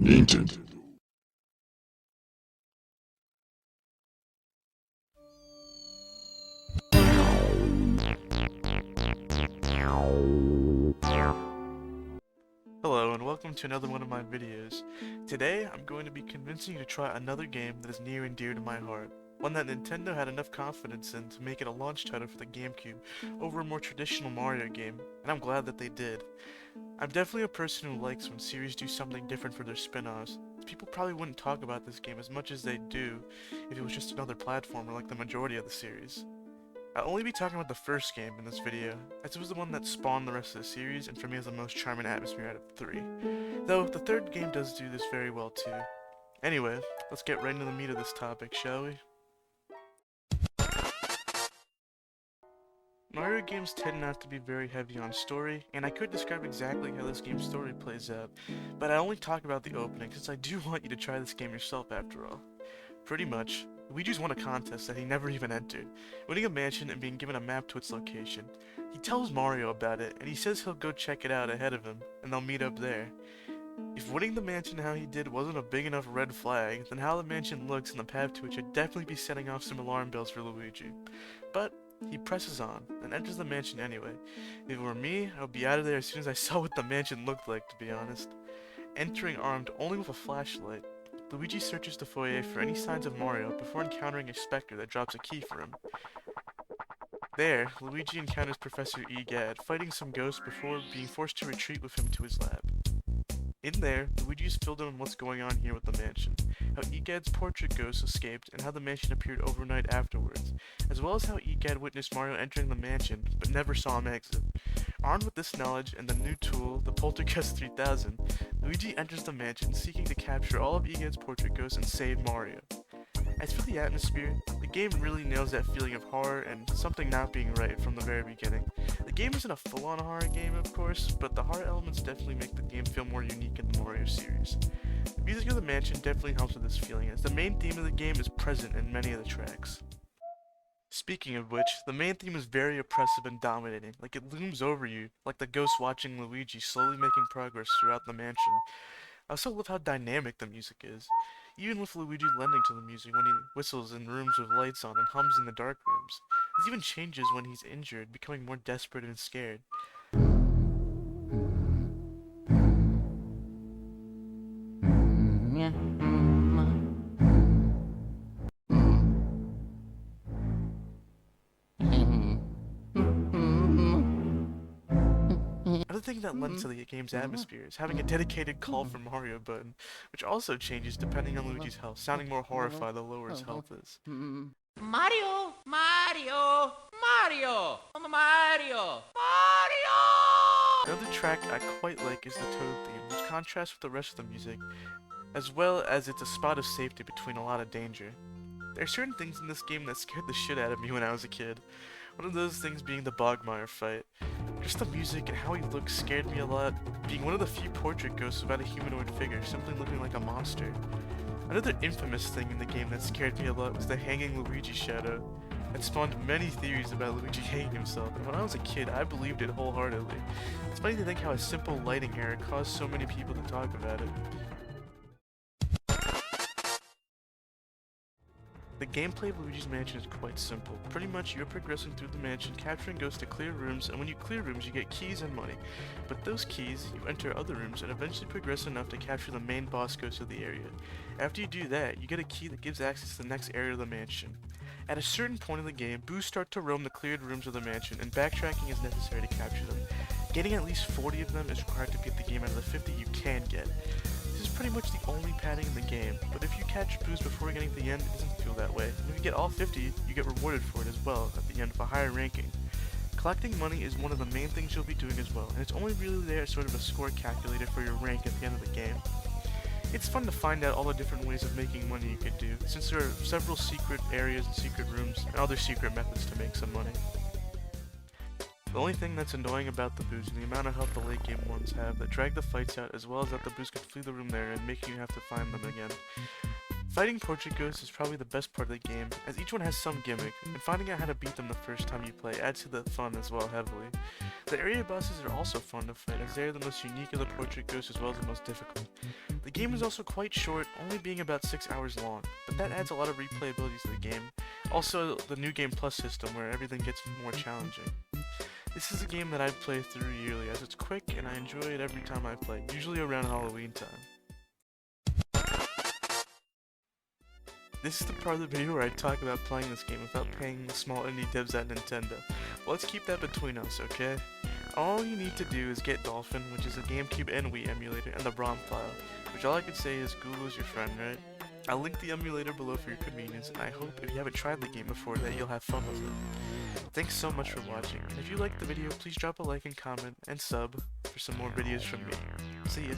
Nintendo. Hello and welcome to another one of my videos. Today I'm going to be convincing you to try another game that is near and dear to my heart. One that Nintendo had enough confidence in to make it a launch title for the GameCube over a more traditional Mario game, and I'm glad that they did. I'm definitely a person who likes when series do something different for their spin-offs. People probably wouldn't talk about this game as much as they do if it was just another platformer like the majority of the series. I'll only be talking about the first game in this video, as it was the one that spawned the rest of the series and for me has the most charming atmosphere out of the three. Though, the third game does do this very well too. Anyway, let's get right into the meat of this topic, shall we? Mario games tend not to be very heavy on story, and I could describe exactly how this game's story plays out, but I only talk about the opening since I do want you to try this game yourself after all. Pretty much, Luigi's won a contest that he never even entered, winning a mansion and being given a map to its location. He tells Mario about it, and he says he'll go check it out ahead of him, and they'll meet up there. If winning the mansion how he did wasn't a big enough red flag, then how the mansion looks and the path to it should definitely be setting off some alarm bells for Luigi. But he presses on, and enters the mansion anyway. If it were me, I would be out of there as soon as I saw what the mansion looked like, to be honest. Entering armed only with a flashlight, Luigi searches the foyer for any signs of Mario before encountering a specter that drops a key for him. There, Luigi encounters Professor Egad, fighting some ghosts before being forced to retreat with him to his lab. In there, Luigi is filled in on what's going on here with the mansion, how Egad's portrait ghost escaped, and how the mansion appeared overnight afterwards, as well as how Egad witnessed Mario entering the mansion, but never saw him exit. Armed with this knowledge and the new tool, the Poltergust 3000, Luigi enters the mansion seeking to capture all of Egad's portrait ghosts and save Mario. As for the atmosphere, the game really nails that feeling of horror and something not being right from the very beginning. The game isn't a full-on horror game, of course, but the horror elements definitely make the game feel more unique in the Mario series. The music of the mansion definitely helps with this feeling, as the main theme of the game is present in many of the tracks. Speaking of which, the main theme is very oppressive and dominating, like it looms over you, like the ghost watching Luigi slowly making progress throughout the mansion. I also love how dynamic the music is, even with Luigi lending to the music when he whistles in rooms with lights on and hums in the dark rooms. This even changes when he's injured, becoming more desperate and scared. Another thing that lends to the game's atmosphere is having a dedicated Call for Mario button, which also changes depending on Luigi's health, sounding more horrified the lower his health is. Mario! Mario! Mario! Mario! Mario! Another track I quite like is the Toad theme, which contrasts with the rest of the music, as well as it's a spot of safety between a lot of danger. There are certain things in this game that scared the shit out of me when I was a kid. One of those things being the Bogmire fight. Just the music and how he looks scared me a lot, being one of the few portrait ghosts without a humanoid figure, simply looking like a monster. Another infamous thing in the game that scared me a lot was the hanging Luigi shadow. It spawned many theories about Luigi hanging himself, and when I was a kid, I believed it wholeheartedly. It's funny to think how a simple lighting error caused so many people to talk about it. The gameplay of Luigi's Mansion is quite simple. Pretty much you're progressing through the mansion, capturing ghosts to clear rooms, and when you clear rooms you get keys and money. With those keys, you enter other rooms and eventually progress enough to capture the main boss ghost of the area. After you do that, you get a key that gives access to the next area of the mansion. At a certain point in the game, boos start to roam the cleared rooms of the mansion, and backtracking is necessary to capture them. Getting at least 40 of them is required to beat the game out of the 50 you can get. This is pretty much the only padding in the game, but if you catch boos before getting to the end, it doesn't feel that way. And if you get all 50, you get rewarded for it as well at the end of a higher ranking. Collecting money is one of the main things you'll be doing as well, and it's only really there as sort of a score calculator for your rank at the end of the game. It's fun to find out all the different ways of making money you could do, since there are several secret areas and secret rooms and other secret methods to make some money. The only thing that's annoying about the boos is the amount of health the late game ones have that drag the fights out, as well as that the boos can flee the room they're in, making you have to find them again. Fighting portrait ghosts is probably the best part of the game, as each one has some gimmick, and finding out how to beat them the first time you play adds to the fun as well heavily. The area bosses are also fun to fight, as they are the most unique of the portrait ghosts as well as the most difficult. The game is also quite short, only being about 6 hours long, but that adds a lot of replayability to the game. Also, the New Game Plus system, where everything gets more challenging. This is a game that I play through yearly, as it's quick and I enjoy it every time I play, usually around Halloween time. This is the part of the video where I talk about playing this game without paying the small indie devs at Nintendo. Well, let's keep that between us, okay? All you need to do is get Dolphin, which is a GameCube and Wii emulator, and the ROM file, which all I could say is Google is your friend, right? I'll link the emulator below for your convenience, and I hope if you haven't tried the game before that you'll have fun with it. Thanks so much for watching, and if you liked the video, please drop a like and comment, and sub for some more videos from me. See ya!